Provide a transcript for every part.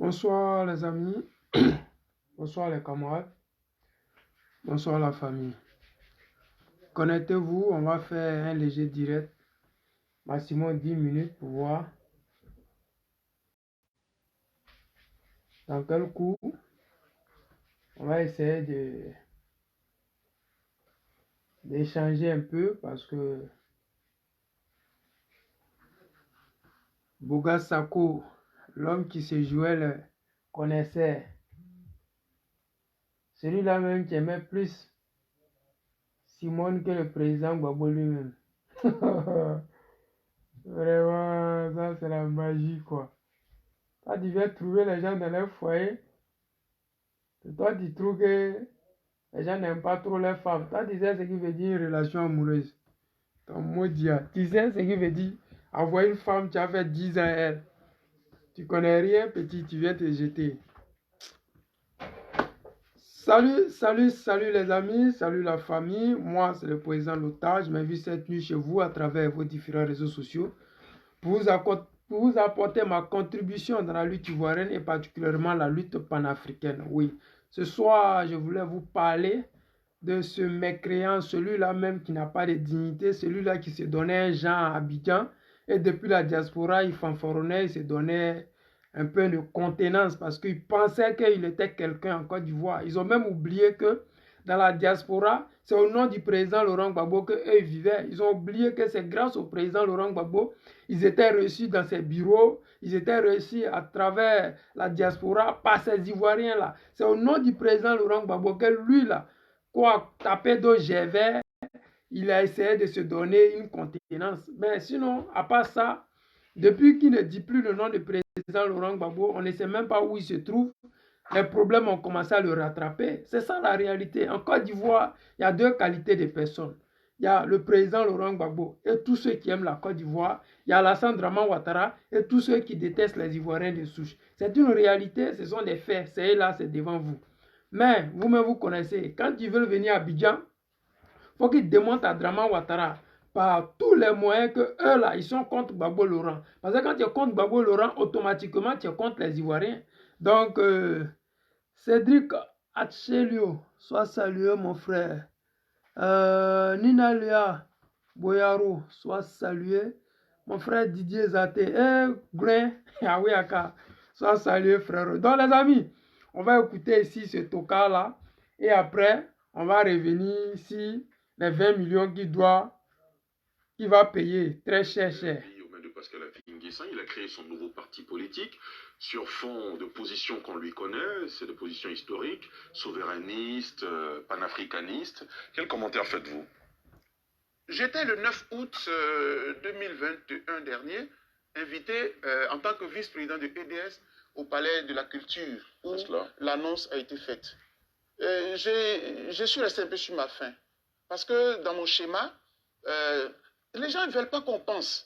Bonsoir les amis, bonsoir les camarades, bonsoir la famille. Connectez-vous, on va faire un léger direct, maximum 10 minutes pour voir dans quel coup on va essayer d'échanger un peu parce que Boga Sako, l'homme qui se jouait le connaissait, celui-là même qui aimait plus Simone que le président Gbagbo lui-même. Vraiment, ça c'est la magie quoi. Toi tu viens trouver les gens dans leur foyer, et toi tu trouves que les gens n'aiment pas trop les femmes. Toi tu sais ce qui veut dire relation amoureuse. Ton mot dit, tu sais ce qui veut dire avoir une femme, tu as fait 10 ans à elle. Tu connais rien petit, tu viens te jeter. Salut les amis, salut la famille. Moi c'est le président Lota. Je m'invite cette nuit chez vous à travers vos différents réseaux sociaux pour vous apporter ma contribution dans la lutte ivoirienne et particulièrement la lutte panafricaine. Oui, ce soir, je voulais vous parler de ce mécréant, celui-là même qui n'a pas de dignité, celui-là qui se donnait un genre à Abidjan et depuis la diaspora, il fanfaronnait, il se donnait un peu de contenance parce qu'il pensait qu'il était quelqu'un en Côte d'Ivoire. Ils ont même oublié que dans la diaspora, c'est au nom du président Laurent Gbagbo qu'eux vivaient. Ils ont oublié que c'est grâce au président Laurent Gbagbo, ils étaient reçus dans ses bureaux, ils étaient reçus à travers la diaspora par ces Ivoiriens-là. C'est au nom du président Laurent Gbagbo que lui-là, quoi, tapé d'OGV, il a essayé de se donner une contenance. Mais sinon, à part ça, depuis qu'il ne dit plus le nom du président Laurent Gbagbo, on ne sait même pas où il se trouve. Les problèmes ont commencé à le rattraper. C'est ça la réalité. En Côte d'Ivoire, il y a deux qualités de personnes. Il y a le président Laurent Gbagbo et tous ceux qui aiment la Côte d'Ivoire. Il y a Alassane Draman Ouattara et tous ceux qui détestent les Ivoiriens de souche. C'est une réalité, ce sont des faits. C'est là, c'est devant vous. Mais vous-même, vous connaissez, quand ils veulent venir à Abidjan, il faut qu'ils demandent à Draman Ouattara par tous les moyens que eux là, ils sont contre Gbagbo Laurent. Parce que quand tu es contre Gbagbo Laurent, automatiquement, tu es contre les Ivoiriens. Donc, Cédric Atchelio, sois salué mon frère. Nina Léa Boyaro, sois salué. Mon frère Didier Zate, Grain, Yawéaka, sois salué frère. Donc les amis, on va écouter ici ce toka là. Et après, on va revenir ici, les 20 millions qu'il va payer très cher. Aux mains de Pascal Affi-N'Guessan, il a créé son nouveau parti politique sur fond de positions qu'on lui connaît, c'est des positions historiques, souverainistes, panafricanistes. Quel commentaire faites-vous? J'étais le 9 août 2021 dernier invité en tant que vice-président de EDS au Palais de la Culture où l'annonce a été faite. Je suis resté un peu sur ma faim parce que dans mon schéma, les gens ne veulent pas qu'on pense.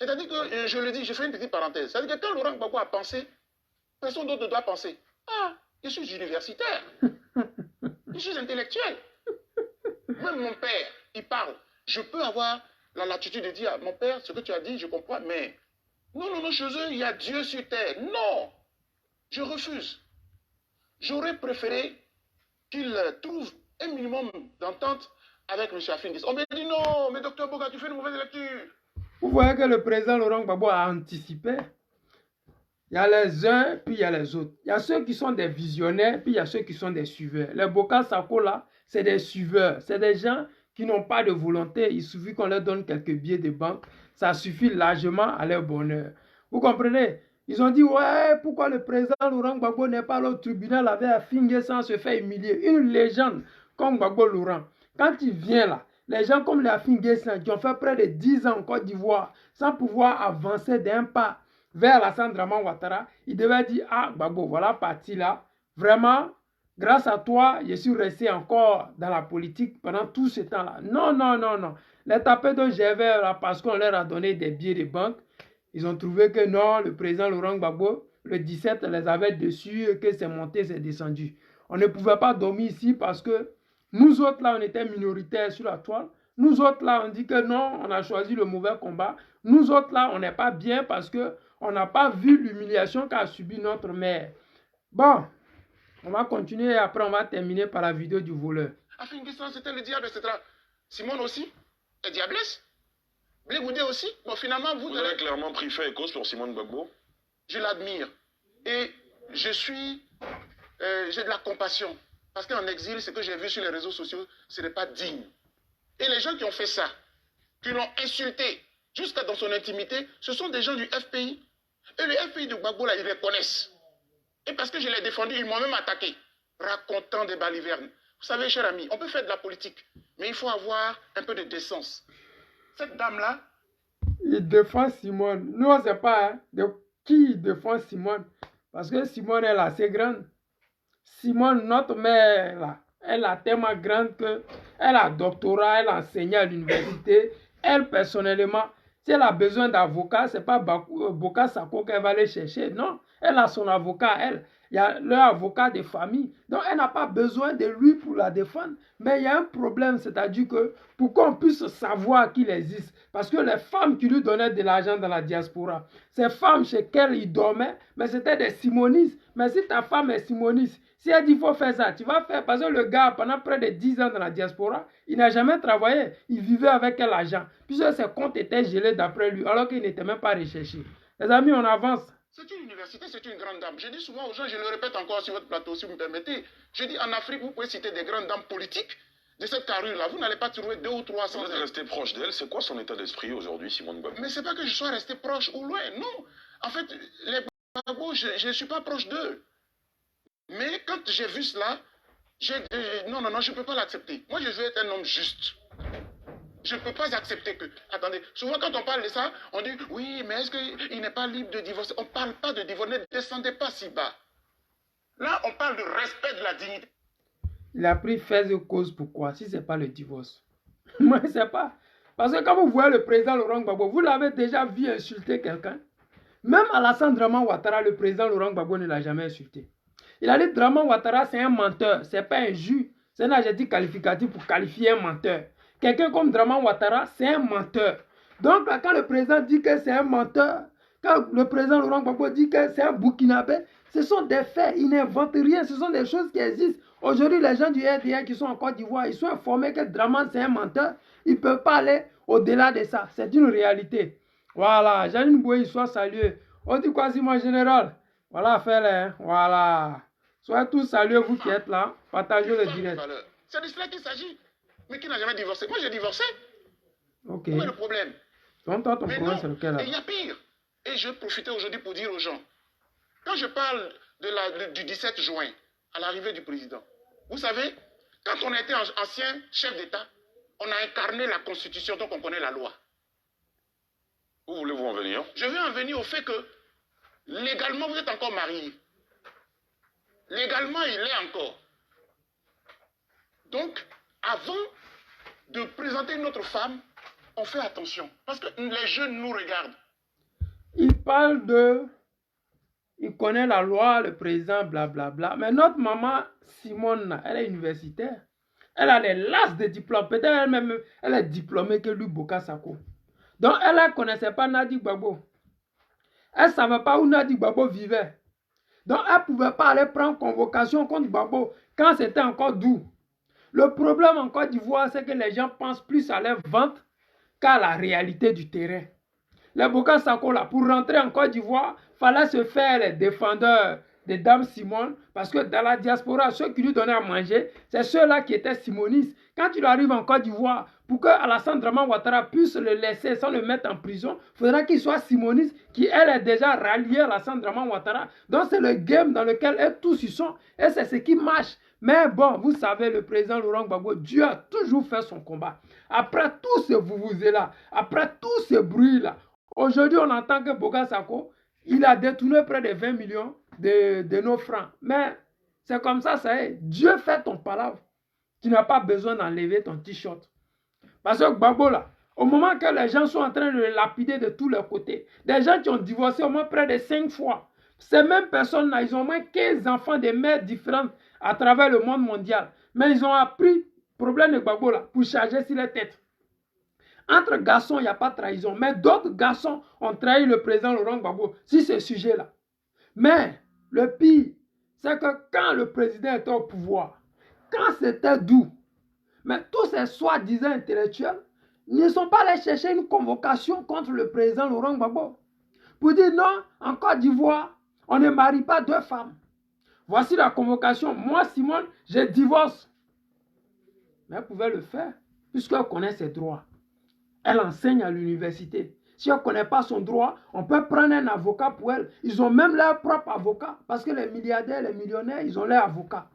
C'est-à-dire que, je le dis, je fais une petite parenthèse. C'est-à-dire que quand Laurent Gbagbo a pensé, personne d'autre ne doit penser. Ah, je suis universitaire. Je suis intellectuel. Même mon père, il parle. Je peux avoir la latitude de dire, mon père, ce que tu as dit, je comprends, mais non, chez eux, il y a Dieu sur terre. Non, je refuse. J'aurais préféré qu'il trouve un minimum d'entente avec M. Affi-N'Guessan. On me dit non, mais docteur Boga, tu fais une mauvaise lecture. Vous voyez que le président Laurent Gbagbo a anticipé. Il y a les uns, puis il y a les autres. Il y a ceux qui sont des visionnaires, puis il y a ceux qui sont des suiveurs. Les Boka Sako là, c'est des suiveurs. C'est des gens qui n'ont pas de volonté. Il suffit qu'on leur donne quelques billets de banque. Ça suffit largement à leur bonheur. Vous comprenez? Ils ont dit, ouais, pourquoi le président Laurent Gbagbo n'est pas là au tribunal avec Affi-N'Guessan se fait humilier? Une légende comme Gbagbo Laurent. Quand il vient là, les gens comme les Affi-N'Guessan qui ont fait près de 10 ans en Côte d'Ivoire sans pouvoir avancer d'un pas vers Alassane Draman Ouattara, il devait dire, ah Gbagbo, voilà parti là. Vraiment, grâce à toi, je suis resté encore dans la politique pendant tout ce temps-là. Non. Les tapés de GV là, parce qu'on leur a donné des billets de banque, ils ont trouvé que non, le président Laurent Gbagbo, le 17, les avait dessus, que c'est monté, c'est descendu. On ne pouvait pas dormir ici parce que nous autres, là, on était minoritaires sur la toile. Nous autres là, on dit que non, on a choisi le mauvais combat. Nous autres là, on n'est pas bien parce qu'on n'a pas vu l'humiliation qu'a subi notre mère. Bon, on va continuer et après on va terminer par la vidéo du voleur. Afingissa, c'était le diable, etc. Simone aussi, est diablesse. Blé Goudé aussi. Bon, finalement, vous avez clairement pris fait et cause pour Simone Gbagbo. Je l'admire. Et j'ai de la compassion. Parce qu'en exil, ce que j'ai vu sur les réseaux sociaux, ce n'est pas digne. Et les gens qui ont fait ça, qui l'ont insulté jusqu'à dans son intimité, ce sont des gens du FPI. Et le FPI de Gbagbo, là, ils les connaissent. Et parce que je l'ai défendu, ils m'ont même attaqué, racontant des balivernes. Vous savez, cher ami, on peut faire de la politique, mais il faut avoir un peu de décence. Cette dame-là... Il défend Simone. Nous, on ne sait pas de qui il défend Simone. Parce que Simone, elle est assez grande. Simone, notre mère, là, elle est tellement grande qu'elle a doctorat, elle a enseigné à l'université. Elle, personnellement, si elle a besoin d'avocat, ce n'est pas Boka Sako qu'elle va aller chercher. Non, elle a son avocat, elle. Il y a leur avocat de famille. Donc, elle n'a pas besoin de lui pour la défendre. Mais il y a un problème, c'est-à-dire que pour qu'on puisse savoir qu'il existe, parce que les femmes qui lui donnaient de l'argent dans la diaspora, ces femmes chez lesquelles il dormait, mais c'était des simonistes. Mais si ta femme est simoniste, si elle dit qu'il faut faire ça, tu vas faire. Parce que le gars, pendant près de 10 ans dans la diaspora, il n'a jamais travaillé. Il vivait avec quel argent? Puisque ses comptes étaient gelés d'après lui, alors qu'il n'était même pas recherché. Les amis, on avance. C'est une université, c'est une grande dame. Je dis souvent aux gens, je le répète encore sur votre plateau, si vous me permettez. Je dis, en Afrique, vous pouvez citer des grandes dames politiques de cette carrure-là. Vous n'allez pas trouver 2 ou 300. Vous êtes resté proche d'elle. C'est quoi son état d'esprit aujourd'hui, Simone Gbagbo? Mais c'est pas que je sois resté proche ou loin. Non. En fait, les Gbagbo, je ne suis pas proche d'eux. Mais quand j'ai vu cela, non, je ne peux pas l'accepter. Moi, je veux être un homme juste. Je ne peux pas accepter que... Attendez, souvent quand on parle de ça, on dit, oui, mais est-ce qu'il n'est pas libre de divorcer? On ne parle pas de divorce, ne descendez pas si bas. Là, on parle de respect de la dignité. Il a pris fait de cause pourquoi, si ce n'est pas le divorce. Moi, je ne sais pas. Parce que quand vous voyez le président Laurent Gbagbo, vous l'avez déjà vu insulter quelqu'un. Même Alassane Draman Ouattara, le président Laurent Gbagbo ne l'a jamais insulté. Il a dit Draman Ouattara, c'est un menteur, ce n'est pas un jus. C'est un adjectif qualificatif pour qualifier un menteur. Quelqu'un comme Draman Ouattara, c'est un menteur. Donc, là, quand le président dit que c'est un menteur, quand le président Laurent Gbagbo dit que c'est un Burkinabé, ce sont des faits, ils n'inventent rien, ce sont des choses qui existent. Aujourd'hui, les gens du RDA qui sont en Côte d'Ivoire, ils sont informés que Draman, c'est un menteur. Ils ne peuvent pas aller au-delà de ça. C'est une réalité. Voilà, Janine Boué, soit salué. On dit quoi, si mon général? Voilà, fais-le. Hein? Voilà. Soyez tous salués, vous qui êtes là. Partagez le direct. C'est de cela qu'il s'agit. Mais qui n'a jamais divorcé? Moi, j'ai divorcé. Ok. Où est le problème? Ton problème, c'est lequel? Et il y a pire. Et je vais profiter aujourd'hui pour dire aux gens, quand je parle du 17 juin, à l'arrivée du président, vous savez, quand on était ancien chef d'État, on a incarné la Constitution, donc on connaît la loi. Où voulez-vous en venir? Je veux en venir au fait que, légalement, vous êtes encore marié. Légalement, il est encore. Donc, avant de présenter une autre femme, on fait attention. Parce que les jeunes nous regardent. Il parle de... Il connaît la loi, le président, blablabla. Mais notre maman, Simone, elle est universitaire. Elle a les lasses de diplômes. Peut-être elle-même, elle est diplômée que lui, Boka Sako. Donc, elle ne connaissait pas Nadi Gbagbo. Elle ne savait pas où Nadi Gbagbo vivait. Donc, elle ne pouvait pas aller prendre convocation contre Gbagbo quand c'était encore doux. Le problème en Côte d'Ivoire, c'est que les gens pensent plus à leur vente qu'à la réalité du terrain. Les Boka Sako, là, pour rentrer en Côte d'Ivoire, il fallait se faire les défendeurs de Dame Simone, parce que dans la diaspora, ceux qui lui donnaient à manger, c'est ceux-là qui étaient simonistes. Quand il arrive en Côte d'Ivoire, pour que Alassane Draman Ouattara puisse le laisser sans le mettre en prison, il faudra qu'il soit simoniste, qui elle est déjà ralliée à Alassane Draman Ouattara. Donc c'est le game dans lequel eux tous ils sont, et c'est ce qui marche. Mais bon, vous savez, le président Laurent Gbagbo, Dieu a toujours fait son combat. Après tout ce vouvouzé-là, après tout ce bruit-là, aujourd'hui on entend que Boka Sako, il a détourné près de 20 millions de nos francs. Mais c'est comme ça, ça est. Dieu fait ton palabre. Tu n'as pas besoin d'enlever ton t-shirt. Parce que Gbagbo là, au moment que les gens sont en train de le lapider de tous les côtés, des gens qui ont divorcé au moins près de 5 fois, ces mêmes personnes-là, ils ont au moins 15 enfants de mères différentes à travers le monde mondial. Mais ils ont appris, problème de Gbagbo là, pour charger sur les têtes. Entre garçons, il n'y a pas de trahison. Mais d'autres garçons ont trahi le président Laurent Gbagbo sur ce sujet-là. Mais le pire, c'est que quand le président était au pouvoir, quand c'était doux, mais tous ces soi-disant intellectuels ne sont pas allés chercher une convocation contre le président Laurent Gbagbo pour dire non, en Côte d'Ivoire, on ne marie pas deux femmes. Voici la convocation. Moi, Simone, je divorce. Mais elle pouvait le faire, puisqu'elle connaît ses droits. Elle enseigne à l'université. Si elle ne connaît pas son droit, on peut prendre un avocat pour elle. Ils ont même leur propre avocat. Parce que les milliardaires, les millionnaires, ils ont leur avocat.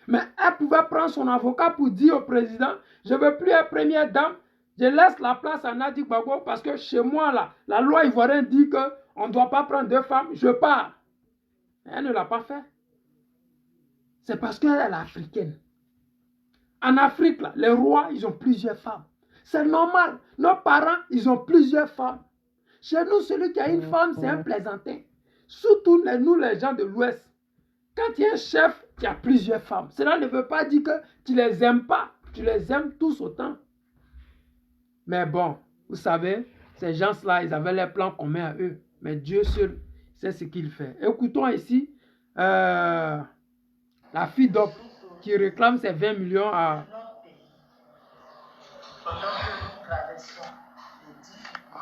Mais elle pouvait prendre son avocat pour dire au président, je ne veux plus être première dame, je laisse la place à Nadi Gbagbo parce que chez moi, là, la loi ivoirienne dit qu'on ne doit pas prendre deux femmes, je pars. Elle ne l'a pas fait. C'est parce qu'elle est africaine. En Afrique, là, les rois, ils ont plusieurs femmes. C'est normal. Nos parents, ils ont plusieurs femmes. Chez nous, celui qui a une femme, c'est un plaisantin. Surtout nous, les gens de l'Ouest. Quand il y a un chef qui a plusieurs femmes, cela ne veut pas dire que tu les aimes pas. Tu les aimes tous autant. Mais bon, vous savez, ces gens-là, ils avaient les plans communs à eux. Mais Dieu seul sait ce qu'il fait. Écoutons ici la fille d'Op qui réclame ses 20 millions à... Pendant que nous traversons les difficultés,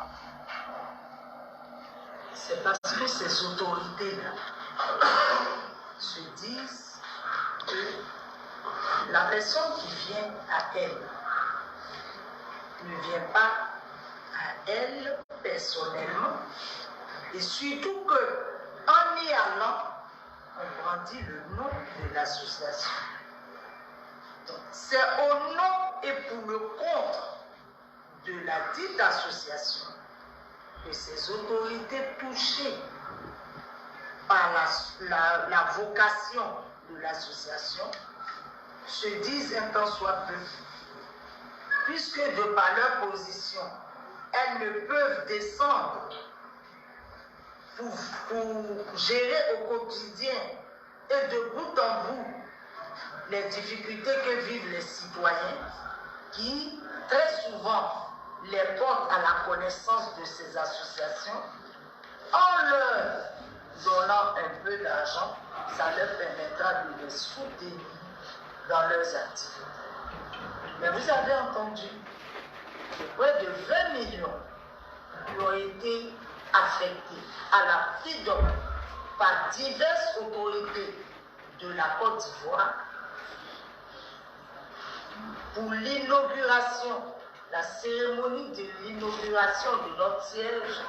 c'est parce que ces autorités-là se disent que la personne qui vient à elle ne vient pas à elle personnellement, et surtout qu'en y allant, on brandit le nom de l'association. C'est au nom et pour le compte de la dite association que ces autorités touchées par la vocation de l'association se disent un tant soit peu, puisque de par leur position, elles ne peuvent descendre pour gérer au quotidien et de bout en bout les difficultés que vivent les citoyens qui, très souvent, les portent à la connaissance de ces associations. En leur donnant un peu d'argent, ça leur permettra de les soutenir dans leurs activités. Mais vous avez entendu que près de 20 millions qui ont été affectés à la FIDOC par diverses autorités de la Côte d'Ivoire pour l'inauguration, la cérémonie de l'inauguration de notre siège.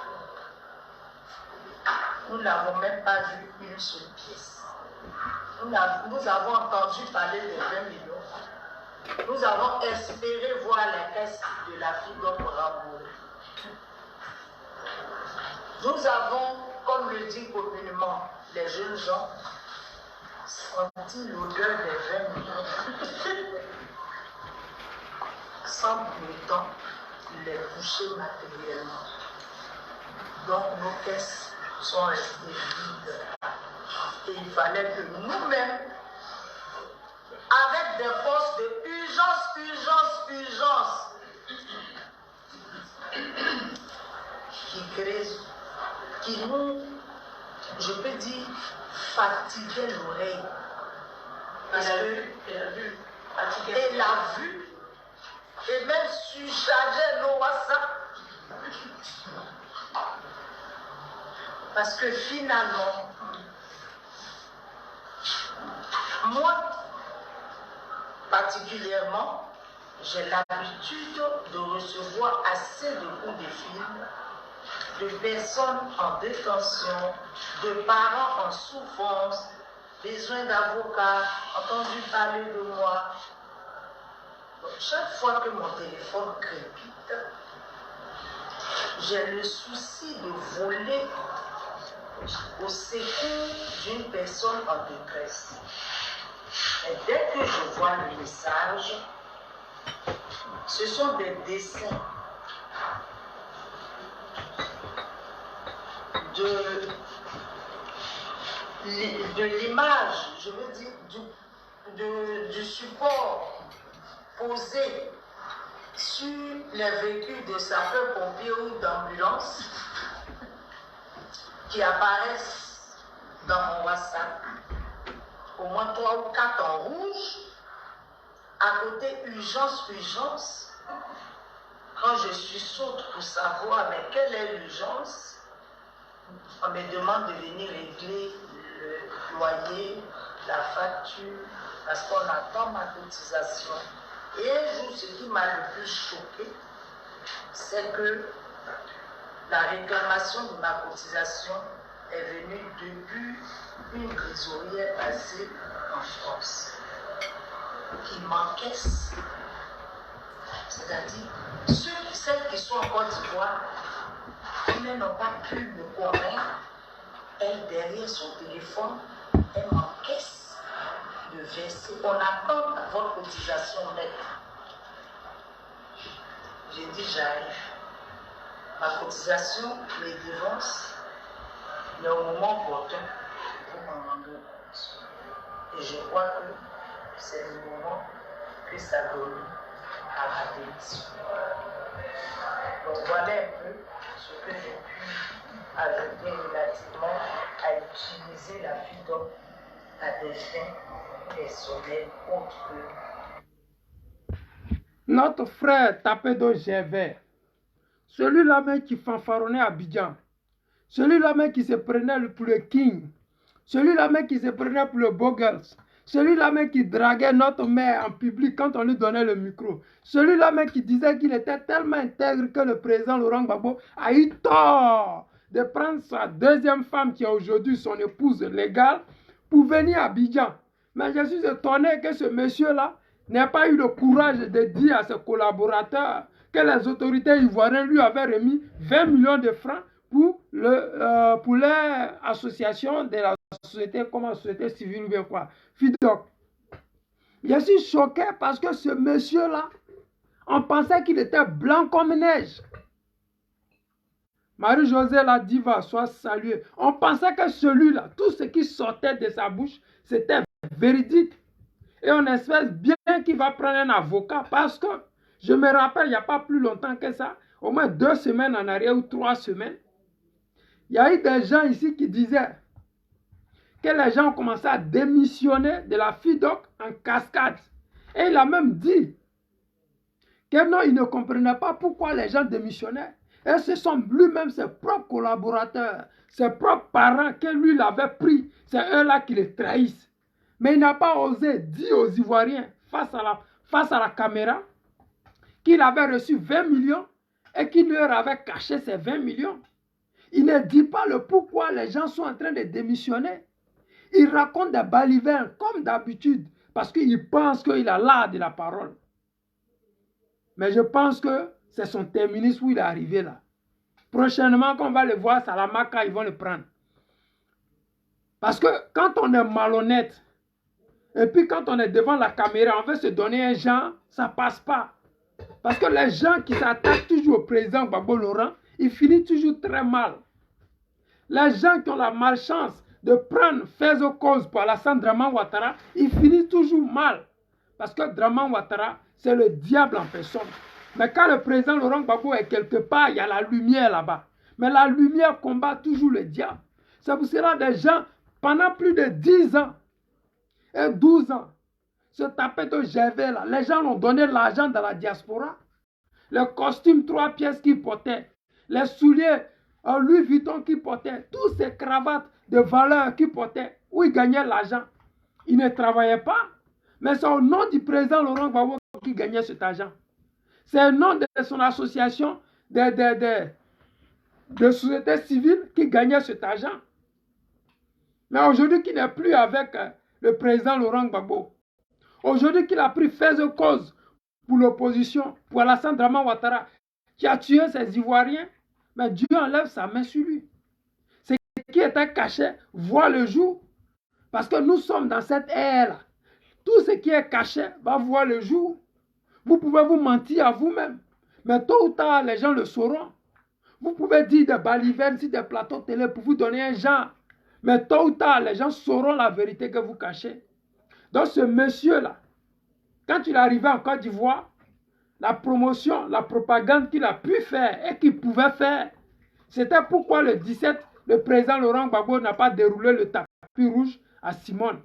Nous n'avons même pas vu une seule pièce. Nous avons entendu parler des 20 millions. Nous avons espéré voir la caisse de la FIDOC rembourser. Nous avons, comme le dit communément les jeunes gens, senti l'odeur des 20 millions. Sans pour autant les toucher matériellement. Donc nos caisses sont restées vides. Et il fallait que nous-mêmes, avec des forces de urgence, qui nous, je peux dire, fatiguaient l'oreille. Parce que, et la vue, et même surcharger nos WhatsApp. Parce que finalement, moi, particulièrement, j'ai l'habitude de recevoir assez de coups de fil de personnes en détention, de parents en souffrance, besoin d'avocats, entendu parler de moi. Donc, chaque fois que mon téléphone crépite, j'ai le souci de voler au secours d'une personne en détresse. Et dès que je vois le message, ce sont des dessins de l'image, je veux dire, du support posé sur les véhicules de sapeurs-pompiers ou d'ambulance qui apparaissent dans mon WhatsApp, au moins 3 ou 4 en rouge, à côté urgence. Quand je suis saute pour savoir mais quelle est l'urgence, on me demande de venir régler le loyer, la facture, parce qu'on attend ma cotisation. Et un jour, ce qui m'a le plus choqué, c'est que la réclamation de ma cotisation est venue depuis une trésorière basée en France qui m'encaisse. C'est-à-dire, celles qui sont en Côte d'Ivoire, qui n'ont pas pu me convaincre, elle, derrière son téléphone, elle m'encaisse de verser. On attend votre cotisation nette. J'ai dit, j'arrive. Ma cotisation me dévance, mais au moment opportun, vous m'en rendez compte. Et je crois que c'est le moment que ça donne à ma démission. Donc voilà un peu ce que j'ai pu ajouter relativement à utiliser la FIDOC à des fins personnelles autres que... Notre frère Tapedo Gervais, celui-là même qui fanfaronnait à Abidjan, celui-là même qui se prenait pour le king, celui-là même qui se prenait pour le beau girls, celui-là même qui draguait notre mère en public quand on lui donnait le micro, celui-là même qui disait qu'il était tellement intègre que le président Laurent Gbagbo a eu tort de prendre sa deuxième femme qui est aujourd'hui son épouse légale pour venir à Abidjan. Mais je suis étonné que ce monsieur-là n'ait pas eu le courage de dire à ses collaborateurs que les autorités ivoiriennes lui avaient remis 20 millions de francs pour l'association de la société, comme la société civile ou bien quoi, FIDOC. Je suis choqué parce que ce monsieur-là, on pensait qu'il était blanc comme neige. Marie-Josée la diva, soit saluée. On pensait que celui-là, tout ce qui sortait de sa bouche, c'était véridique. Et on espère bien qu'il va prendre un avocat parce que, je me rappelle, il n'y a pas plus longtemps que ça, au moins 2 semaines en arrière ou 3 semaines, il y a eu des gens ici qui disaient que les gens ont commencé à démissionner de la FIDOC en cascade. Et il a même dit que non, il ne comprenait pas pourquoi les gens démissionnaient. Et ce sont lui-même ses propres collaborateurs, ses propres parents que lui l'avait pris. C'est eux-là qui le trahissent. Mais il n'a pas osé dire aux Ivoiriens face à la caméra qu'il avait reçu 20 millions et qu'il leur avait caché ces 20 millions. Il ne dit pas le pourquoi les gens sont en train de démissionner. Il raconte des balivernes comme d'habitude parce qu'il pense qu'il a l'art de la parole. Mais je pense que c'est son terminus où il est arrivé là. Prochainement, quand on va le voir, Salamaka, ils vont le prendre. Parce que quand on est malhonnête, et puis quand on est devant la caméra, on veut se donner un genre, ça ne passe pas. Parce que les gens qui s'attaquent toujours au président Gbagbo Laurent, ils finissent toujours très mal. Les gens qui ont la malchance de prendre Fezo Cause pour Alassane Draman Ouattara, ils finissent toujours mal. Parce que Draman Ouattara, c'est le diable en personne. Mais quand le président Laurent Gbagbo est quelque part, il y a la lumière là-bas. Mais la lumière combat toujours le diable. C'est pour cela que des gens, pendant plus de 10 ans et 12 ans, se tapaient de Gervais là. Les gens ont donné l'argent dans la diaspora. Les costumes 3 pièces qu'ils portaient, les souliers Louis Vuitton qu'ils portaient, tous ces cravates de valeur qu'ils portaient, où ils gagnaient l'argent. Ils ne travaillaient pas, mais c'est au nom du président Laurent Gbagbo qui gagnait cet argent. C'est au nom de son association de société civile qui gagnait cet argent. Mais aujourd'hui, qui n'est plus avec le président Laurent Gbagbo. Aujourd'hui, qu'il a pris fait de cause pour l'opposition, pour Alassane Draman Ouattara, qui a tué ses Ivoiriens, mais Dieu enlève sa main sur lui. Ce qui était caché voit le jour, parce que nous sommes dans cette ère-là. Tout ce qui est caché va voir le jour. Vous pouvez vous mentir à vous-même, mais tôt ou tard, les gens le sauront. Vous pouvez dire des balivernes sur des plateaux télé pour vous donner un genre, mais tôt ou tard, les gens sauront la vérité que vous cachez. Donc ce monsieur-là, quand il est arrivé en Côte d'Ivoire, la promotion, la propagande qu'il a pu faire et qu'il pouvait faire. C'était pourquoi le 17, le président Laurent Gbagbo n'a pas déroulé le tapis rouge à Simone.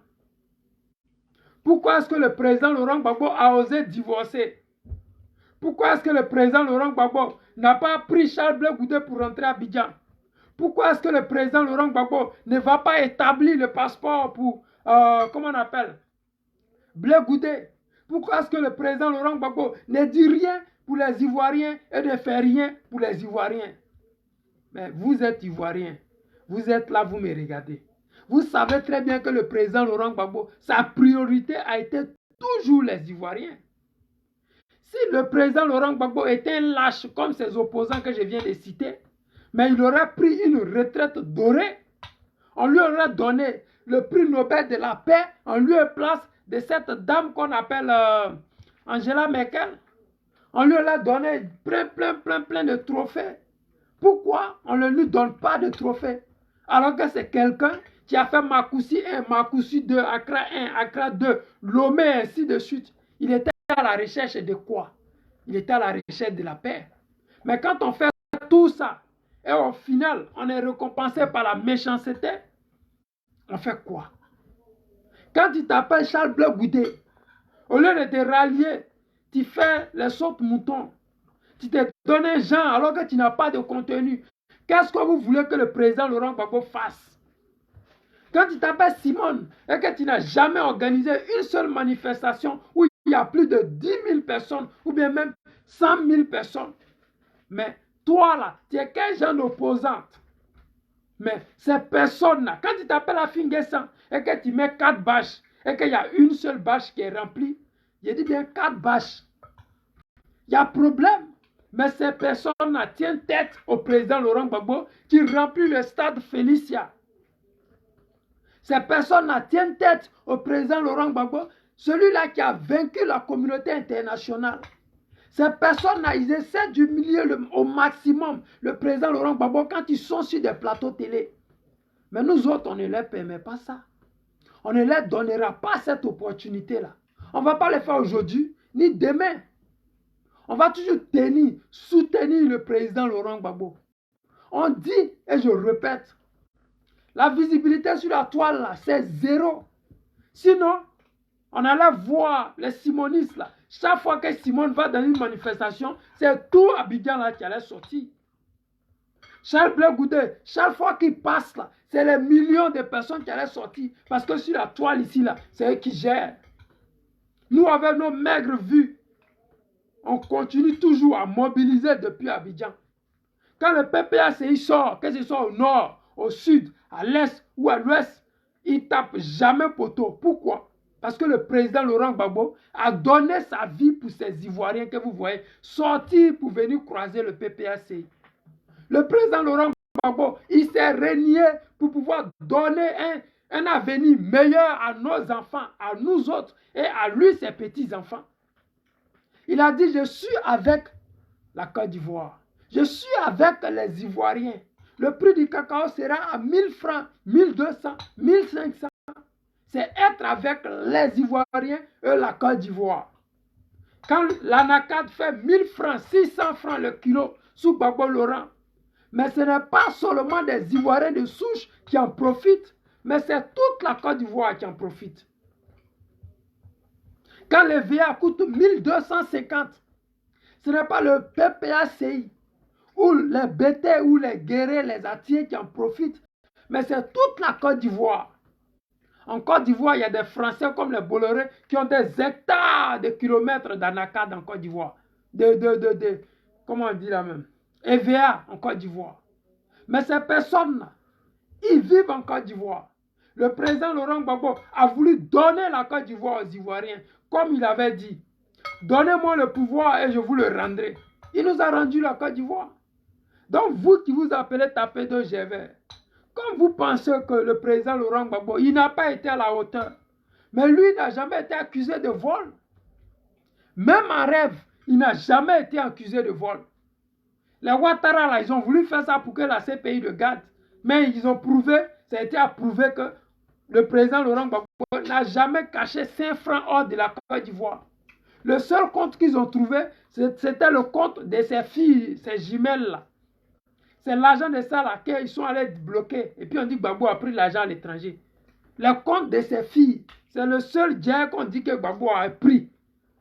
Pourquoi est-ce que le président Laurent Gbagbo a osé divorcer? Pourquoi est-ce que le président Laurent Gbagbo n'a pas pris Charles Blé Goudé pour rentrer à Abidjan? Pourquoi est-ce que le président Laurent Gbagbo ne va pas établir le passeport pour, comment on appelle, Blé Goudé? Pourquoi est-ce que le président Laurent Gbagbo ne dit rien pour les Ivoiriens et ne fait rien pour les Ivoiriens? Mais vous êtes Ivoiriens. Vous êtes là, vous me regardez. Vous savez très bien que le président Laurent Gbagbo, sa priorité a été toujours les Ivoiriens. Si le président Laurent Gbagbo était un lâche comme ses opposants que je viens de citer, mais il aurait pris une retraite dorée, on lui aurait donné le prix Nobel de la paix en lieu et place de cette dame qu'on appelle Angela Merkel. On lui aurait donné plein de trophées. Pourquoi on ne lui donne pas de trophées? Alors que c'est quelqu'un qui a fait Makoussi 1, Makoussi 2, Accra 1, Accra 2, Lomé, ainsi de suite. Il était à la recherche de quoi? Il était à la recherche de la paix. Mais quand on fait tout ça, et au final, on est récompensé par la méchanceté, on fait quoi? Quand tu t'appelles Charles Blé Goudé, au lieu de te rallier, tu fais les sautes moutons. Tu te donnes gens alors que tu n'as pas de contenu. Qu'est-ce que vous voulez que le président Laurent Gbagbo fasse? Quand tu t'appelles Simone et que tu n'as jamais organisé une seule manifestation où il y a plus de 10 000 personnes ou bien même 100 000 personnes, mais toi là, tu es qu'un jeune opposante. Mais ces personnes-là, quand tu t'appelles à Fingessan et que tu mets 4 bâches et qu'il y a une seule bâche qui est remplie, je dis bien 4 bâches. Il y a problème. Mais ces personnes-là tiennent tête au président Laurent Gbagbo qui remplit le stade Félicia. Ces personnes-là tiennent tête au président Laurent Gbagbo, celui-là qui a vaincu la communauté internationale. Ces personnes-là, ils essaient d'humilier au maximum le président Laurent Gbagbo quand ils sont sur des plateaux télé. Mais nous autres, on ne leur permet pas ça. On ne leur donnera pas cette opportunité-là. On ne va pas le faire aujourd'hui, ni demain. On va toujours soutenir le président Laurent Gbagbo. On dit, et je répète, la visibilité sur la toile, là, c'est 0. Sinon, on allait voir les simonistes, là. Chaque fois que Simone va dans une manifestation, c'est tout Abidjan, là, qui allait sortir. Charles Blé Goudé, chaque fois qu'il passe, là, c'est les millions de personnes qui allaient sortir. Parce que sur la toile, ici, là, c'est eux qui gèrent. Nous, avec nos maigres vues, on continue toujours à mobiliser depuis Abidjan. Quand le PPACI sort, que ce soit au nord, au sud, à l'est ou à l'ouest, il ne tape jamais poteau. Pourquoi? Parce que le président Laurent Gbagbo a donné sa vie pour ces Ivoiriens que vous voyez sortir pour venir croiser le PPACI. Le président Laurent Gbagbo, il s'est régné pour pouvoir donner un avenir meilleur à nos enfants, à nous autres et à lui, ses petits-enfants. Il a dit, je suis avec la Côte d'Ivoire. Je suis avec les Ivoiriens. Le prix du cacao sera à 1000 francs, 1200, 1500. C'est être avec les Ivoiriens et la Côte d'Ivoire. Quand l'anacade fait 1000 francs, 600 francs le kilo sous Gbagbo Laurent, mais ce n'est pas seulement des Ivoiriens de souche qui en profitent, mais c'est toute la Côte d'Ivoire qui en profite. Quand le VA coûte 1250, ce n'est pas le PPACI ou les BT ou les guerriers, les Atiers qui en profitent, mais c'est toute la Côte d'Ivoire. En Côte d'Ivoire, il y a des Français comme les Bolloré qui ont des hectares de kilomètres d'anacade en Côte d'Ivoire. Comment on dit là même? EVA en Côte d'Ivoire. Mais ces personnes-là, ils vivent en Côte d'Ivoire. Le président Laurent Gbagbo a voulu donner la Côte d'Ivoire aux Ivoiriens, comme il avait dit. Donnez-moi le pouvoir et je vous le rendrai. Il nous a rendu la Côte d'Ivoire. Donc vous qui vous appelez tapé de Gévert, comme vous pensez que le président Laurent Gbagbo, il n'a pas été à la hauteur, mais lui n'a jamais été accusé de vol. Même en rêve, il n'a jamais été accusé de vol. Les Ouattara, là, ils ont voulu faire ça pour que la CPI le garde. Mais ils ont prouvé, ça a été approuvé que le président Laurent Gbagbo n'a jamais caché 5 francs hors de la Côte d'Ivoire. Le seul compte qu'ils ont trouvé, c'était le compte de ses filles, ses jumelles-là. C'est l'argent de ça là qu'ils sont allés bloquer. Et puis on dit que Gbagbo a pris l'argent à l'étranger. Le compte de ses filles, c'est le seul bien qu'on dit que Gbagbo a pris.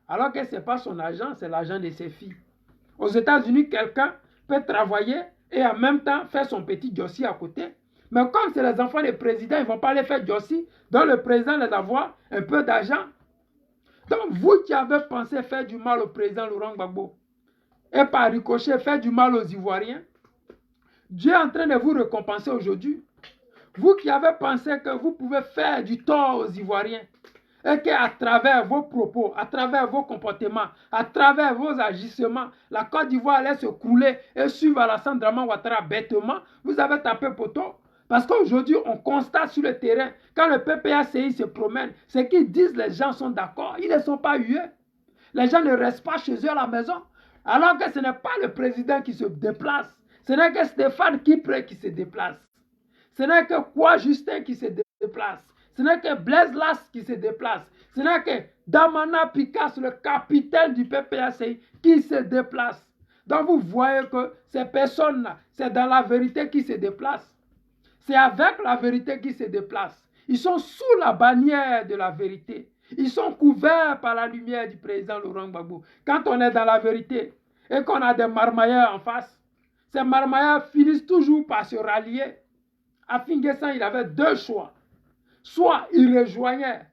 Alors que ce n'est pas son argent, c'est l'argent de ses filles. Aux États-Unis, quelqu'un peut travailler et en même temps faire son petit dossier à côté. Mais comme c'est les enfants des présidents, ils ne vont pas les faire dossier. Donc le président les avoir un peu d'argent. Donc vous qui avez pensé faire du mal au président Laurent Gbagbo et par ricochet faire du mal aux Ivoiriens, Dieu est en train de vous récompenser aujourd'hui. Vous qui avez pensé que vous pouvez faire du tort aux Ivoiriens et qu'à travers vos propos, à travers vos comportements, à travers vos agissements, la Côte d'Ivoire allait se couler et suivre Alassane Dramane Ouattara bêtement, vous avez tapé poteau. Parce qu'aujourd'hui, on constate sur le terrain, quand le PPACI se promène, ce qu'ils disent, les gens sont d'accord, ils ne sont pas hués. Les gens ne restent pas chez eux à la maison. Alors que ce n'est pas le président qui se déplace. Ce n'est que Stéphane Kipré qui se déplace. Ce n'est que Kwa Justin qui se déplace. Ce n'est que Blaise Las qui se déplace. Ce n'est que Damana Picasso, le capitaine du PPACI, qui se déplace. Donc vous voyez que ces personnes-là, c'est dans la vérité qui se déplacent. C'est avec la vérité qu'ils se déplacent. Ils sont sous la bannière de la vérité. Ils sont couverts par la lumière du président Laurent Gbagbo. Quand on est dans la vérité et qu'on a des marmailleurs en face, ces marmailleurs finissent toujours par se rallier. À Finguessan, il avait deux choix. Soit il rejoignait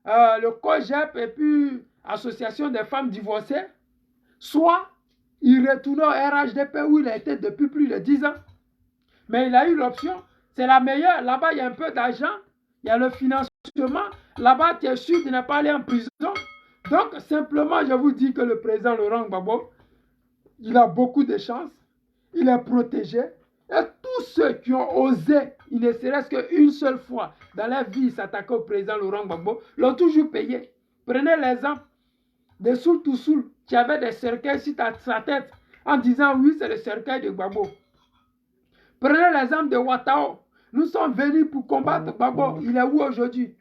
le COGEP et puis Association des femmes divorcées, soit il retournait au RHDP où il a été depuis plus de 10 ans. Mais il a eu l'option. C'est la meilleure. Là-bas, il y a un peu d'argent. Il y a le financement. Là-bas, tu es sûr de ne pas aller en prison. Donc, simplement, je vous dis que le président Laurent Gbagbo, il a beaucoup de chance. Il est protégé. Et tous ceux qui ont osé, il ne serait-ce qu'une seule fois dans leur vie s'attaquer au président Laurent Gbagbo, l'ont toujours payé. Prenez l'exemple de Soul to Soul, qui avait des cercueils sur sa tête en disant oui, c'est le cercueil de Gbagbo. Prenez l'exemple de Ouattao. Nous sommes venus pour combattre Gbagbo. Il est où aujourd'hui?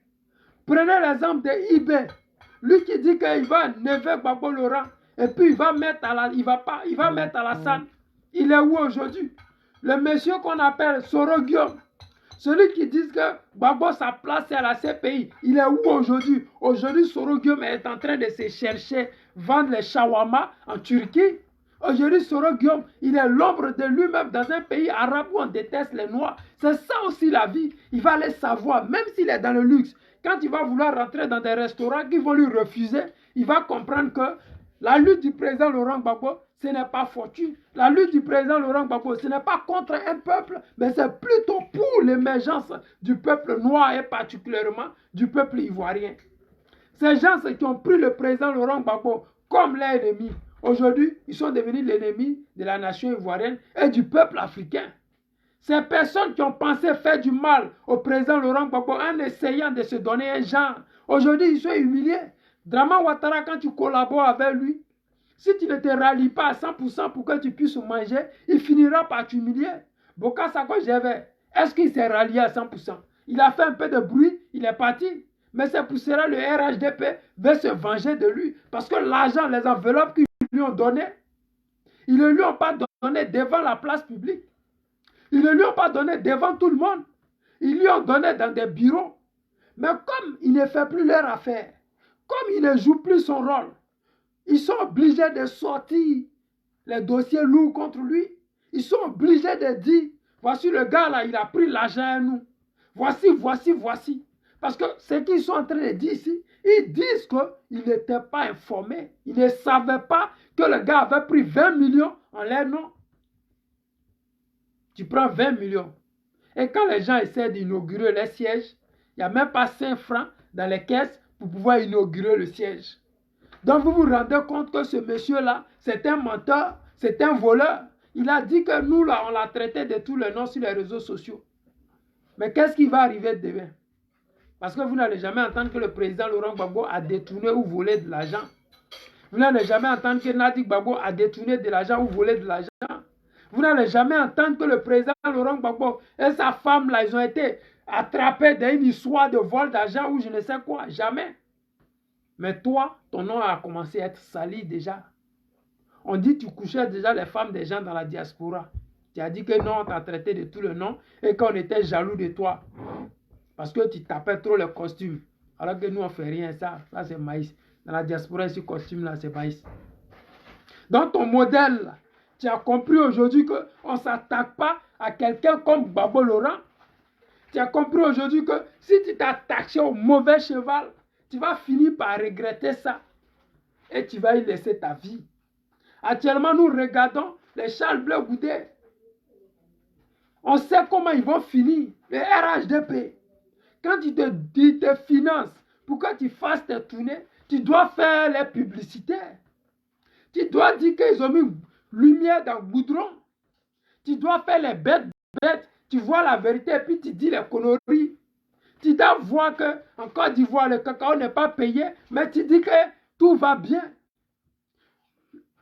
Prenez l'exemple de Ibé. Lui qui dit qu'il va enlever Gbagbo Laurent et puis il va mettre à la salle. Il est où aujourd'hui? Le monsieur qu'on appelle Soro Guillaume. Celui qui dit que Gbagbo, sa place c'est à la CPI. Il est où aujourd'hui? Aujourd'hui, Soro Guillaume est en train de se chercher, vendre les shawarma en Turquie. Aujourd'hui, Soro Guillaume, il est l'ombre de lui-même dans un pays arabe où on déteste les Noirs. C'est ça aussi la vie. Il va aller savoir, même s'il est dans le luxe, quand il va vouloir rentrer dans des restaurants qui vont lui refuser, il va comprendre que la lutte du président Laurent Gbagbo, ce n'est pas fortuit. La lutte du président Laurent Gbagbo, ce n'est pas contre un peuple, mais c'est plutôt pour l'émergence du peuple noir et particulièrement du peuple ivoirien. Ces gens qui ont pris le président Laurent Gbagbo comme l'ennemi, aujourd'hui, ils sont devenus l'ennemi de la nation ivoirienne et du peuple africain. Ces personnes qui ont pensé faire du mal au président Laurent Gbagbo en essayant de se donner un genre, aujourd'hui, ils sont humiliés. Dramane Ouattara, quand tu collabores avec lui, si tu ne te rallies pas à 100% pour que tu puisses manger, il finira par t'humilier. Boka Sako Gévais, est-ce qu'il s'est rallié à 100%? Il a fait un peu de bruit, il est parti. Mais c'est pour cela que le RHDP veut se venger de lui. Parce que l'argent, les enveloppes qu'ils lui ont données, ils ne lui ont pas donné devant la place publique. Ils ne lui ont pas donné devant tout le monde. Ils lui ont donné dans des bureaux. Mais comme il ne fait plus leur affaire, comme il ne joue plus son rôle, ils sont obligés de sortir les dossiers lourds contre lui. Ils sont obligés de dire, voici le gars là, il a pris l'argent à nous. Voici, voici, voici. Parce que ce qu'ils sont en train de dire ici, ils disent qu'ils n'étaient pas informés. Ils ne savaient pas que le gars avait pris 20 millions en leur nom. Tu prends 20 millions. Et quand les gens essaient d'inaugurer les sièges, il n'y a même pas 5 francs dans les caisses pour pouvoir inaugurer le siège. Donc vous vous rendez compte que ce monsieur-là, c'est un menteur, c'est un voleur. Il a dit que nous, là, on l'a traité de tous les noms sur les réseaux sociaux. Mais qu'est-ce qui va arriver demain? Parce que vous n'allez jamais entendre que le président Laurent Gbagbo a détourné ou volé de l'argent. Vous n'allez jamais entendre que Nadi Gbagbo a détourné de l'argent ou volé de l'argent. Vous n'allez jamais entendre que le président Laurent Gbagbo et sa femme, là, ils ont été attrapés dans une histoire de vol d'argent ou je ne sais quoi. Jamais. Mais toi, ton nom a commencé à être sali déjà. On dit que tu couchais déjà les femmes des gens dans la diaspora. Tu as dit que non, on t'a traité de tout le nom et qu'on était jaloux de toi. Parce que tu tapais trop les costumes. Alors que nous, on ne fait rien. Ça c'est maïs. Dans la diaspora, ce costume-là, c'est maïs. Dans ton modèle, là, tu as compris aujourd'hui qu'on ne s'attaque pas à quelqu'un comme Gbagbo Laurent. Tu as compris aujourd'hui que si tu t'attaques au mauvais cheval, tu vas finir par regretter ça. Et tu vas y laisser ta vie. Actuellement, nous regardons les Charles Blé Goudé. On sait comment ils vont finir. Le RHDP. Quand ils te financent pour que tu fasses tes tournées, tu dois faire les publicités. Tu dois dire qu'ils ont mis lumière dans le goudron. Tu dois faire les bêtes. Tu vois la vérité et puis tu dis les conneries. Tu dois voir qu'en Côte d'Ivoire, le cacao n'est pas payé, mais tu dis que tout va bien.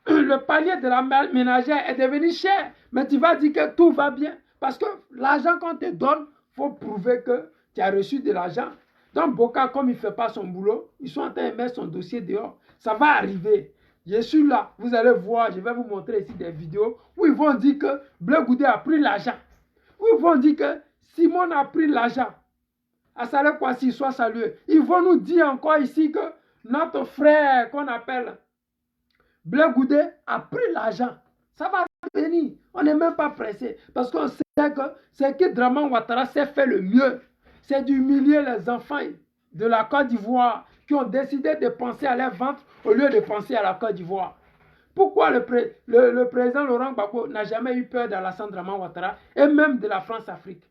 Le panier de la ménagère est devenu cher, mais tu vas dire que tout va bien. Parce que l'argent qu'on te donne, il faut prouver que tu as reçu de l'argent. Donc, Boka, comme il ne fait pas son boulot, ils sont en train de mettre son dossier dehors. Ça va arriver. Je suis là, vous allez voir, je vais vous montrer ici des vidéos où ils vont dire que Blé Goudé a pris l'argent. Où ils vont dire que Simon a pris l'argent. Assalé Kwasi soit salué. Ils vont nous dire encore ici que notre frère qu'on appelle Blé Goudé a pris l'argent. Ça va venir. On n'est même pas pressé. Parce qu'on sait que c'est que Draman Ouattara s'est fait le mieux. C'est d'humilier les enfants de la Côte d'Ivoire qui ont décidé de penser à leur ventre au lieu de penser à la Côte d'Ivoire. Pourquoi le président Laurent Gbagbo n'a jamais eu peur d'Alassane Draman Ouattara et même de la France-Afrique?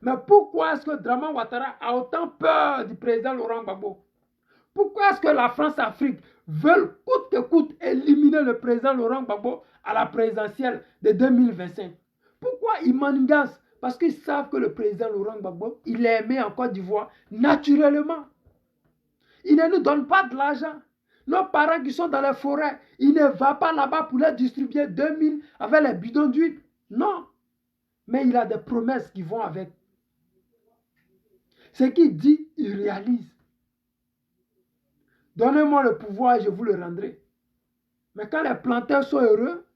Mais pourquoi est-ce que Draman Ouattara a autant peur du président Laurent Gbagbo? Pourquoi est-ce que la France-Afrique veut coûte que coûte éliminer le président Laurent Gbagbo à la présidentielle de 2025? Pourquoi ils manigancent? Parce qu'ils savent que le président Laurent Gbagbo, il est aimé en Côte d'Ivoire naturellement. Il ne nous donne pas de l'argent. Nos parents qui sont dans les forêts, ils ne vont pas là-bas pour leur distribuer 2000 avec les bidons d'huile. Non. Mais il a des promesses qui vont avec. Ce qu'il dit, il réalise. Donnez-moi le pouvoir et je vous le rendrai. Mais quand les planteurs sont heureux,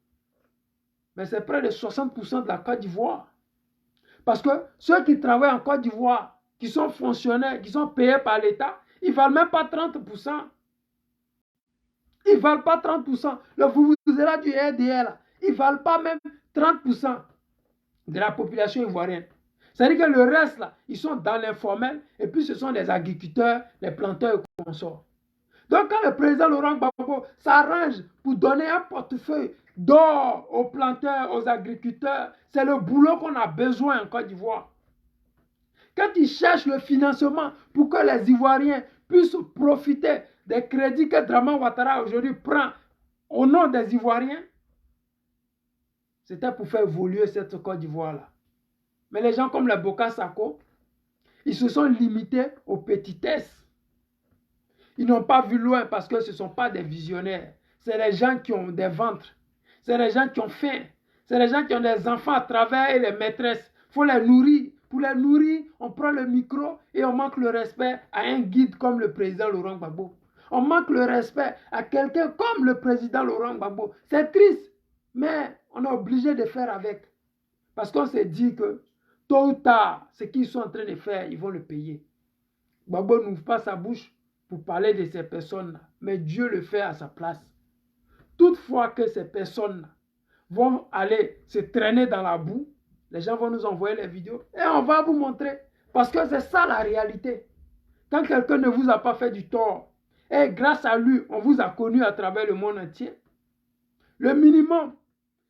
c'est près de 60% de la Côte d'Ivoire. Parce que ceux qui travaillent en Côte d'Ivoire, qui sont fonctionnaires, qui sont payés par l'État, ils ne valent même pas 30%. Ils ne valent pas 30%. Le Vuvuzela du RDL, ils ne valent pas même 30% de la population ivoirienne. C'est-à-dire que le reste, là, ils sont dans l'informel et puis ce sont les agriculteurs, les planteurs et consorts. Donc quand le président Laurent Gbagbo s'arrange pour donner un portefeuille d'or aux planteurs, aux agriculteurs, c'est le boulot qu'on a besoin en Côte d'Ivoire. Quand il cherche le financement pour que les Ivoiriens puissent profiter des crédits que Draman Ouattara aujourd'hui prend au nom des Ivoiriens, c'était pour faire évoluer cette Côte d'Ivoire-là. Mais les gens comme les Boka Sako, ils se sont limités aux petitesses. Ils n'ont pas vu loin parce que ce ne sont pas des visionnaires. C'est les gens qui ont des ventres. C'est les gens qui ont faim. C'est les gens qui ont des enfants à travers et les maîtresses. Il faut les nourrir. Pour les nourrir, on prend le micro et on manque le respect à un guide comme le président Laurent Gbagbo. On manque le respect à quelqu'un comme le président Laurent Gbagbo. C'est triste, mais on est obligé de faire avec. Parce qu'on s'est dit que tôt ou tard, ce qu'ils sont en train de faire, ils vont le payer. Gbagbo n'ouvre pas sa bouche pour parler de ces personnes-là, mais Dieu le fait à sa place. Toutefois que ces personnes-là vont aller se traîner dans la boue, les gens vont nous envoyer les vidéos et on va vous montrer. Parce que c'est ça la réalité. Quand quelqu'un ne vous a pas fait du tort, et grâce à lui, on vous a connu à travers le monde entier, le minimum,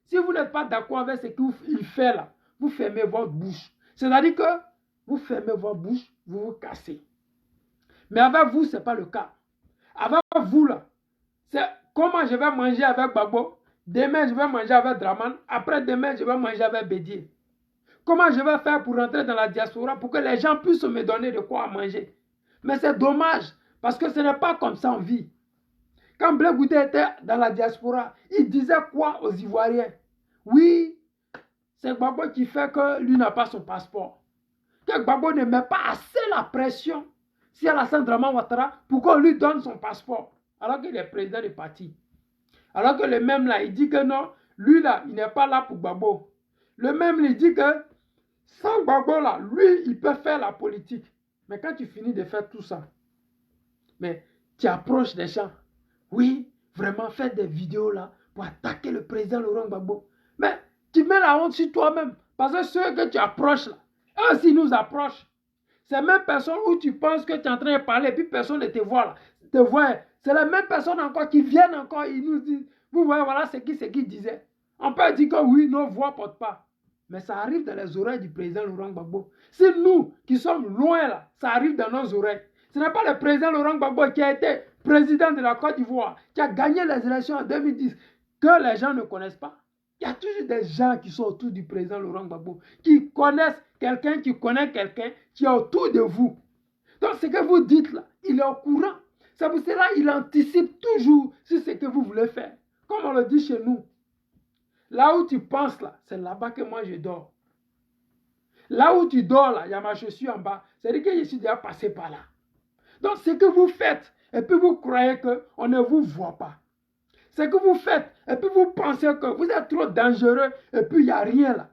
si vous n'êtes pas d'accord avec ce qu'il fait là, vous fermez votre bouche. C'est-à-dire que vous fermez votre bouche, vous vous cassez. Mais avec vous, ce n'est pas le cas. Avec vous, là, c'est comment je vais manger avec Gbagbo. Demain, je vais manger avec Draman. Après-demain, je vais manger avec Bédié. Comment je vais faire pour rentrer dans la diaspora pour que les gens puissent me donner de quoi manger. Mais c'est dommage, parce que ce n'est pas comme ça en vie. Quand Blé Goudé était dans la diaspora, il disait quoi aux Ivoiriens? Oui, c'est Gbagbo qui fait que lui n'a pas son passeport. Que Gbagbo ne met pas assez la pression si Alassane Dramane Ouattara, pourquoi on lui donne son passeport alors qu'il est président du parti? Alors que le même là, il dit que non, lui là, il n'est pas là pour Gbagbo. Le même, il dit que sans Gbagbo là, lui, il peut faire la politique. Mais quand tu finis de faire tout ça, mais tu approches des gens, oui, vraiment, faire des vidéos là pour attaquer le président Laurent Gbagbo. Mais tu mets la honte sur toi-même. Parce que ceux que tu approches là, eux aussi nous approchent. Ces mêmes personnes où tu penses que tu es en train de parler et puis personne ne te voit là. Te voit. C'est les mêmes personnes encore qui viennent encore, ils nous disent, vous voyez, voilà ce qu'ils disaient. On peut dire que oui, nos voix ne portent pas. Mais ça arrive dans les oreilles du président Laurent Gbagbo. Si nous, qui sommes loin là, ça arrive dans nos oreilles. Ce n'est pas le président Laurent Gbagbo qui a été président de la Côte d'Ivoire, qui a gagné les élections en 2010, que les gens ne connaissent pas. Il y a toujours des gens qui sont autour du président Laurent Gbagbo, qui connaissent quelqu'un, qui connaît quelqu'un, qui est autour de vous. Donc ce que vous dites là, il est au courant. C'est pour cela qu'il anticipe toujours sur ce que vous voulez faire. Comme on le dit chez nous. Là où tu penses là, c'est là-bas que moi je dors. Là où tu dors là, il y a ma chaussure en bas. C'est-à-dire que je suis déjà passé par là. Donc ce que vous faites, et puis vous croyez qu'on ne vous voit pas. Ce que vous faites, et puis vous pensez que vous êtes trop dangereux, et puis il n'y a rien là.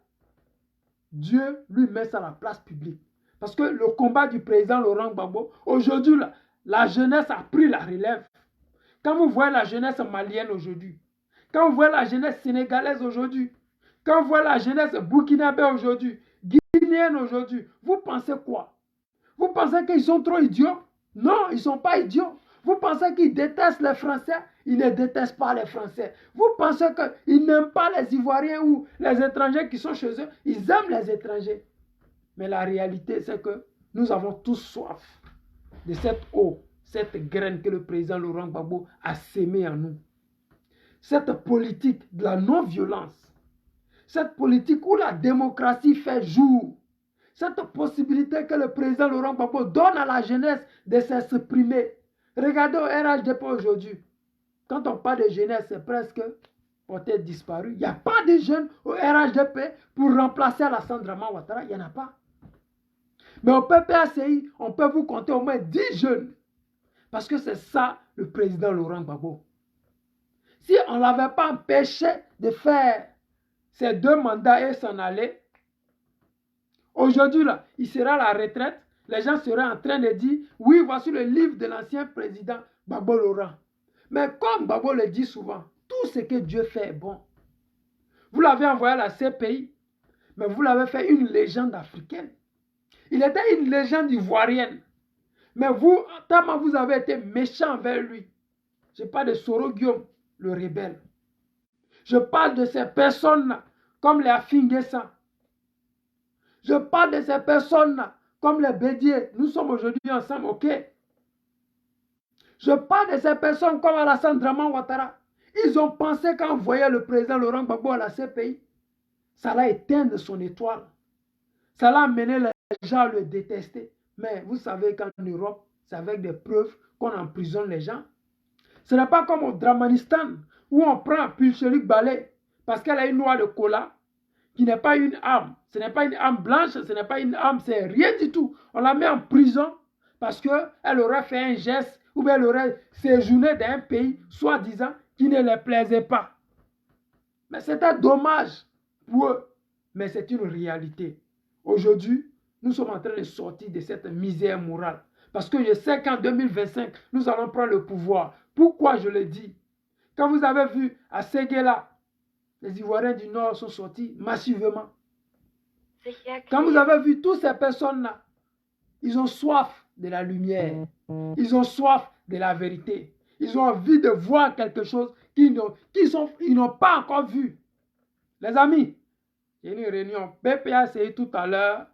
Dieu lui met ça à la place publique. Parce que le combat du président Laurent Gbagbo, aujourd'hui, la jeunesse a pris la relève. Quand vous voyez la jeunesse malienne aujourd'hui, quand vous voyez la jeunesse sénégalaise aujourd'hui, quand vous voyez la jeunesse burkinabé aujourd'hui, guinéenne aujourd'hui, vous pensez quoi? Vous pensez qu'ils sont trop idiots? Non, ils ne sont pas idiots. Vous pensez qu'ils détestent les Français? Ils ne détestent pas les Français. Vous pensez qu'ils n'aiment pas les Ivoiriens ou les étrangers qui sont chez eux? Ils aiment les étrangers. Mais la réalité, c'est que nous avons tous soif de cette eau, cette graine que le président Laurent Gbagbo a sémée en nous. Cette politique de la non-violence, cette politique où la démocratie fait jour, cette possibilité que le président Laurent Gbagbo donne à la jeunesse de s'exprimer. Regardez au RHDP aujourd'hui. Quand on parle de jeunesse, c'est presque peut-être disparu. Il n'y a pas de jeunes au RHDP pour remplacer Alassane Dramane Ouattara. Il n'y en a pas. Mais au PPACI, on peut vous compter au moins 10 jeunes. Parce que c'est ça le président Laurent Gbagbo. Si on ne l'avait pas empêché de faire ces 2 mandats et s'en aller, aujourd'hui, là, il sera à la retraite. Les gens seraient en train de dire, oui, voici le livre de l'ancien président Gbagbo Laurent. Mais comme Gbagbo le dit souvent, tout ce que Dieu fait est bon. Vous l'avez envoyé à la CPI, mais vous l'avez fait une légende africaine. Il était une légende ivoirienne. Mais vous, tellement vous avez été méchant envers lui. Je parle de Soro Guillaume, le rebelle. Je parle de ces personnes-là, comme les Afinguessa. Je parle de ces personnes-là, comme les Bédier. Nous sommes aujourd'hui ensemble, ok? Je parle de ces personnes comme Alassane Dramane Ouattara. Ils ont pensé qu'en voyant le président Laurent Gbagbo à la CPI, ça l'a éteindre son étoile. Ça l'a amené les gens à le détester. Mais vous savez qu'en Europe, c'est avec des preuves qu'on emprisonne les gens. Ce n'est pas comme au Dramanistan, où on prend Pulcherik Balé, parce qu'elle a une noix de cola, qui n'est pas une arme. Ce n'est pas une arme blanche, ce n'est pas une arme, c'est rien du tout. On la met en prison parce qu'elle aurait fait un geste, ou bien elle aurait séjourné dans un pays, soi-disant, qui ne leur plaisait pas. Mais c'était dommage pour eux. Mais c'est une réalité. Aujourd'hui, nous sommes en train de sortir de cette misère morale. Parce que je sais qu'en 2025, nous allons prendre le pouvoir. Pourquoi je le dis? Quand vous avez vu à Séguéla, les Ivoiriens du Nord sont sortis massivement. Quand vous avez vu toutes ces personnes-là, ils ont soif de la lumière. Ils ont soif de la vérité. Ils ont envie de voir quelque chose qu'ils n'ont pas encore vu. Les amis, il y a une réunion PPACI tout à l'heure.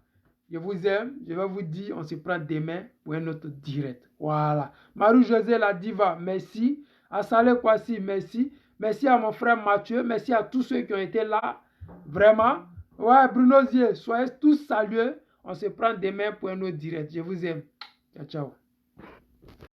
Je vous aime. Je vais vous dire, on se prend demain pour un autre direct. Voilà. Marie-Josée la diva, merci. Assalé Kwasi, merci. Merci à mon frère Mathieu. Merci à tous ceux qui ont été là. Vraiment. Ouais, Bruno Zier, soyez tous salués. On se prend demain pour un autre direct. Je vous aime. Ciao, ciao.